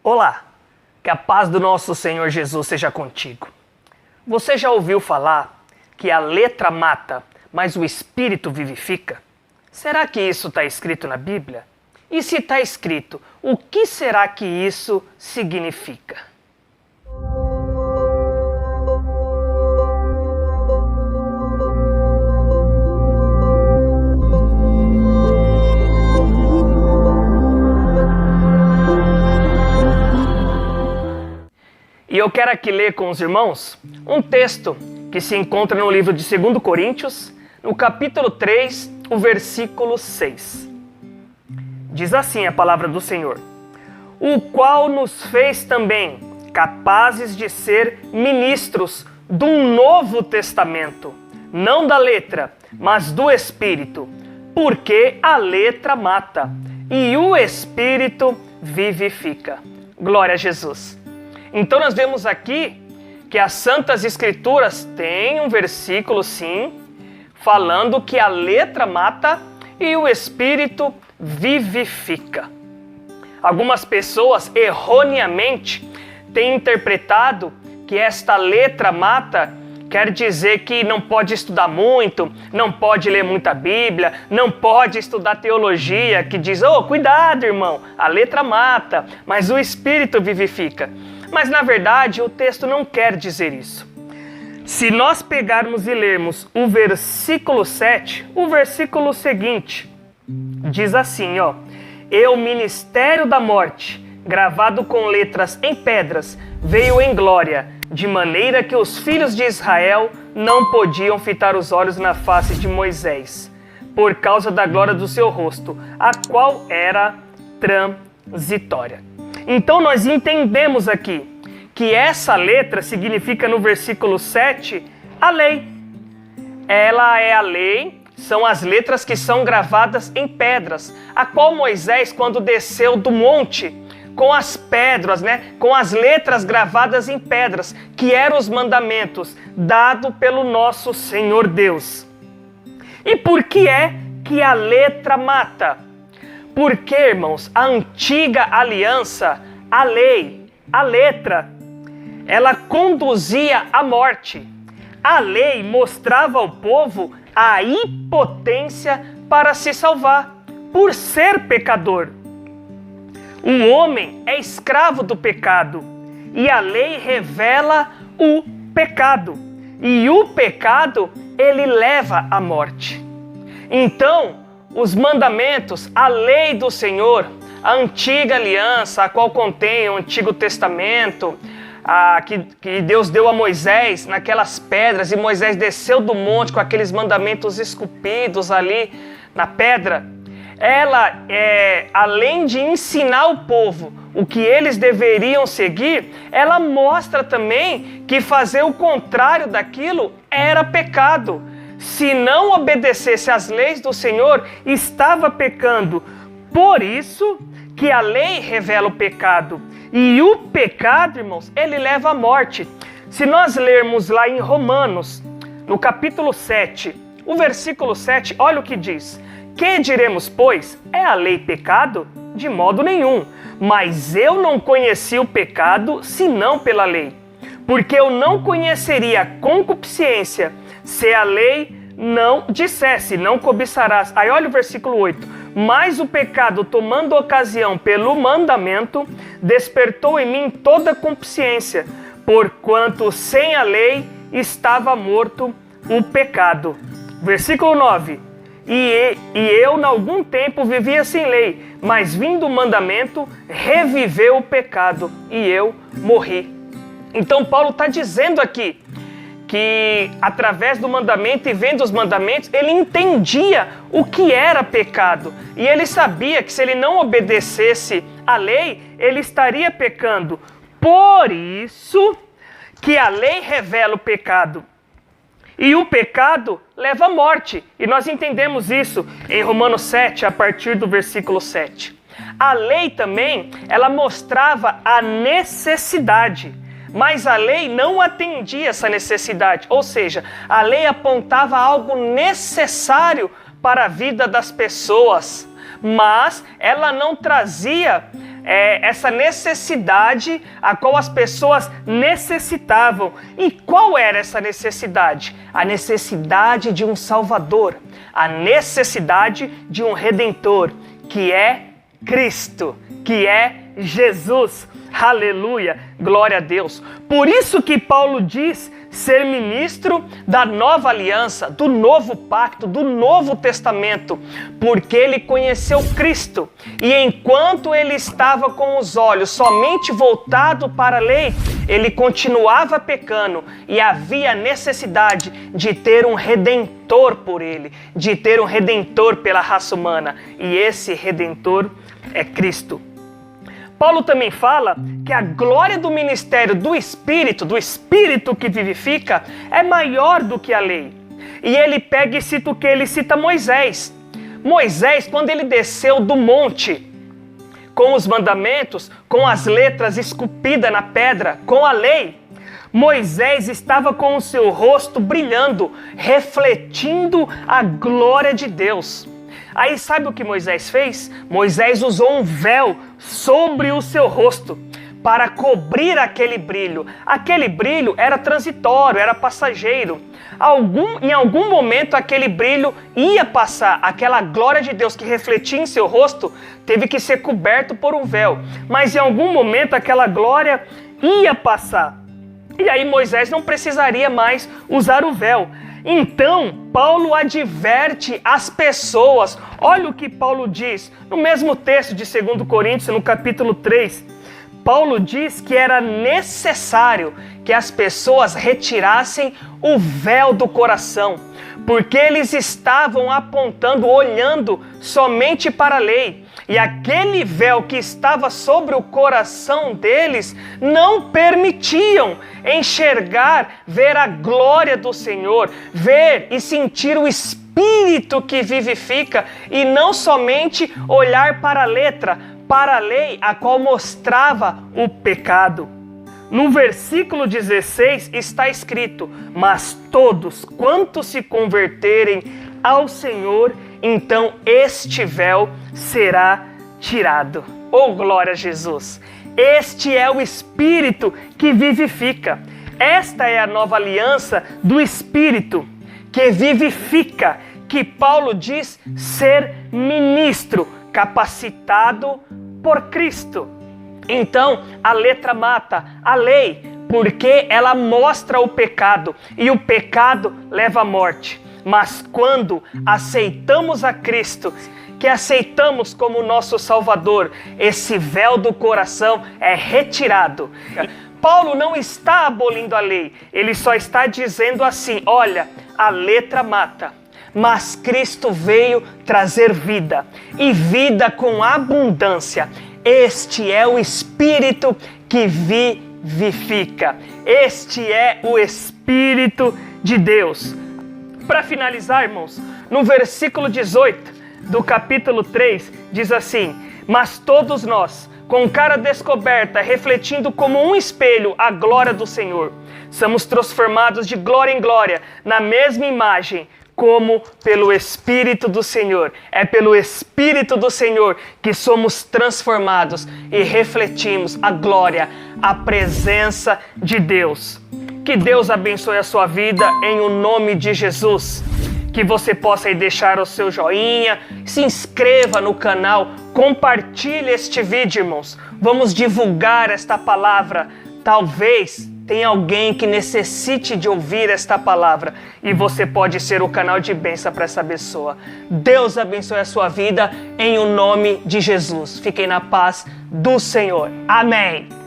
Olá, que a paz do nosso Senhor Jesus seja contigo. Você já ouviu falar que a letra mata, mas o Espírito vivifica? Será que isso está escrito na Bíblia? E se está escrito, o que será que isso significa? E eu quero aqui ler com os irmãos um texto que se encontra no livro de 2 Coríntios, no capítulo 3, o versículo 6. Diz assim a palavra do Senhor: o qual nos fez também capazes de ser ministros de um novo testamento, não da letra, mas do Espírito, porque a letra mata e o Espírito vivifica. Glória a Jesus. Então nós vemos aqui que as Santas Escrituras têm um versículo, sim, falando que a letra mata e o Espírito vivifica. Algumas pessoas erroneamente têm interpretado que esta letra mata quer dizer que não pode estudar muito, não pode ler muita Bíblia, não pode estudar teologia, que diz, cuidado irmão, a letra mata, mas o Espírito vivifica. Mas, na verdade, o texto não quer dizer isso. Se nós pegarmos e lermos o versículo 7, o versículo seguinte, diz assim, E o ministério da morte, gravado com letras em pedras, veio em glória, de maneira que os filhos de Israel não podiam fitar os olhos na face de Moisés, por causa da glória do seu rosto, a qual era transitória. Então nós entendemos aqui que essa letra significa no versículo 7 a lei. Ela é a lei, são as letras que são gravadas em pedras, a qual Moisés, quando desceu do monte, com as pedras, com as letras gravadas em pedras, que eram os mandamentos dados pelo nosso Senhor Deus. E por que é que a letra mata? Porque, irmãos, a antiga aliança, a lei, a letra, ela conduzia à morte. A lei mostrava ao povo a impotência para se salvar, por ser pecador. O homem é escravo do pecado, e a lei revela o pecado. E o pecado, ele leva à morte. Então, os mandamentos, a lei do Senhor, a antiga aliança, a qual contém o Antigo Testamento, que Deus deu a Moisés naquelas pedras, e Moisés desceu do monte com aqueles mandamentos esculpidos ali na pedra, ela, além de ensinar o povo o que eles deveriam seguir, ela mostra também que fazer o contrário daquilo era pecado. Se não obedecesse às leis do Senhor, estava pecando. Por isso que a lei revela o pecado. E o pecado, irmãos, ele leva à morte. Se nós lermos lá em Romanos, no capítulo 7, o versículo 7, olha o que diz. Que diremos, pois? É a lei pecado? De modo nenhum. Mas eu não conheci o pecado, senão pela lei. Porque eu não conheceria a concupiscência, se a lei não dissesse, não cobiçarás. Aí olha o versículo 8. Mas o pecado, tomando ocasião pelo mandamento, despertou em mim toda concupiscência, porquanto sem a lei estava morto o pecado. Versículo 9. E eu, em algum tempo, vivia sem lei, mas vindo o mandamento, reviveu o pecado, e eu morri. Então Paulo está dizendo aqui que através do mandamento e vendo os mandamentos, ele entendia o que era pecado. E ele sabia que se ele não obedecesse à lei, ele estaria pecando. Por isso que a lei revela o pecado. E o pecado leva à morte. E nós entendemos isso em Romanos 7, a partir do versículo 7. A lei também, ela mostrava a necessidade. Mas a lei não atendia essa necessidade, ou seja, a lei apontava algo necessário para a vida das pessoas, mas ela não trazia essa necessidade a qual as pessoas necessitavam. E qual era essa necessidade? A necessidade de um Salvador, a necessidade de um Redentor, que é Cristo, que é Jesus. Aleluia, glória a Deus. Por isso que Paulo diz ser ministro da nova aliança, do novo pacto, do novo testamento, porque ele conheceu Cristo. E enquanto ele estava com os olhos somente voltado para a lei, ele continuava pecando e havia necessidade de ter um redentor por ele, de ter um redentor pela raça humana. E esse redentor é Cristo. Paulo também fala que a glória do ministério do Espírito que vivifica, é maior do que a lei. E ele pega e cita o que? Ele cita Moisés. Moisés, quando ele desceu do monte, com os mandamentos, com as letras esculpidas na pedra, com a lei, Moisés estava com o seu rosto brilhando, refletindo a glória de Deus. Aí sabe o que Moisés fez? Moisés usou um véu sobre o seu rosto para cobrir aquele brilho. Aquele brilho era transitório, era passageiro. Em algum momento aquele brilho ia passar. Aquela glória de Deus que refletia em seu rosto teve que ser coberto por um véu. Mas em algum momento aquela glória ia passar. E aí Moisés não precisaria mais usar o véu. Então, Paulo adverte as pessoas. Olha o que Paulo diz no mesmo texto de 2 Coríntios, no capítulo 3. Paulo diz que era necessário que as pessoas retirassem o véu do coração, porque eles estavam apontando, olhando somente para a lei. E aquele véu que estava sobre o coração deles não permitiam enxergar, ver a glória do Senhor, ver e sentir o Espírito que vivifica, e não somente olhar para a letra, para a lei, a qual mostrava o pecado. No versículo 16 está escrito: mas todos quantos se converterem ao Senhor, então este véu será tirado. Oh, glória a Jesus! Este é o Espírito que vivifica. Esta é a nova aliança do Espírito que vivifica, que Paulo diz ser ministro, capacitado por Cristo. Então, a letra mata a lei, porque ela mostra o pecado, e o pecado leva à morte. Mas quando aceitamos a Cristo, que aceitamos como nosso Salvador, esse véu do coração é retirado. Paulo não está abolindo a lei, ele só está dizendo assim: olha, a letra mata, mas Cristo veio trazer vida, e vida com abundância. Este é o Espírito que vivifica. Este é o Espírito de Deus. Para finalizar, irmãos, no versículo 18 do capítulo 3, diz assim: mas todos nós, com cara descoberta, refletindo como um espelho a glória do Senhor, somos transformados de glória em glória, na mesma imagem, como pelo Espírito do Senhor. É pelo Espírito do Senhor que somos transformados e refletimos a glória, a presença de Deus. Que Deus abençoe a sua vida em o nome de Jesus. Que você possa aí deixar o seu joinha, se inscreva no canal, compartilhe este vídeo, irmãos. Vamos divulgar esta palavra. Talvez tenha alguém que necessite de ouvir esta palavra, e você pode ser o canal de bênção para essa pessoa. Deus abençoe a sua vida em o nome de Jesus. Fiquem na paz do Senhor. Amém.